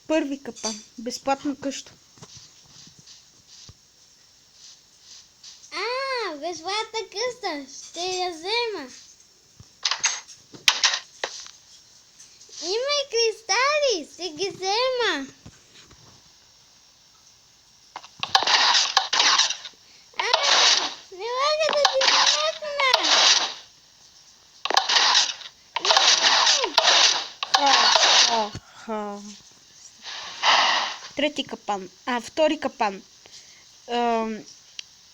Първи капан. Безплатна къща. Безплатна къща. Ще я взема. Има и кристали. Ще ги взема. Не мога да ти помогна. Трети капан. Втори капан.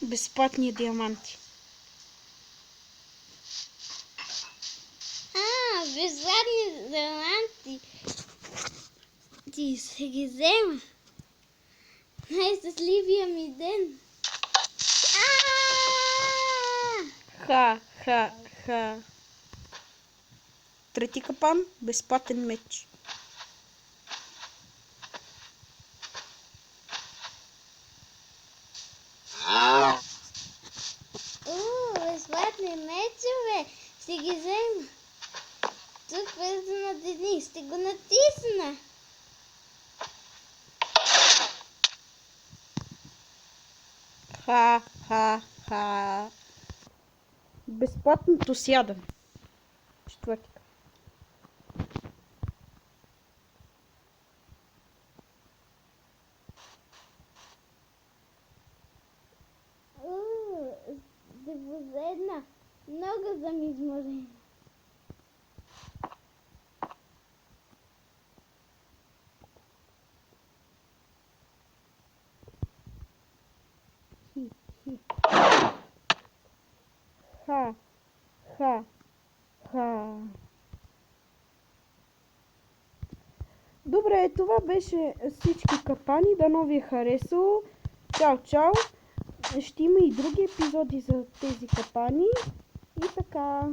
Безплатни диаманти. Безплатни диаманти. Ти ще ги взема. Най-щастливия ми ден. Трети капан. Безплатен меч. Безплатни мечове. Ще ги взема. Тук влезе на дни. Ще го натисна. Безплатното сядане. Четвърти капан. Ще поседна. Много съм изморена. Добре, това беше всички капани. Дано ви е харесало. Чао, чао. Ще има и други епизоди за тези капани. И така.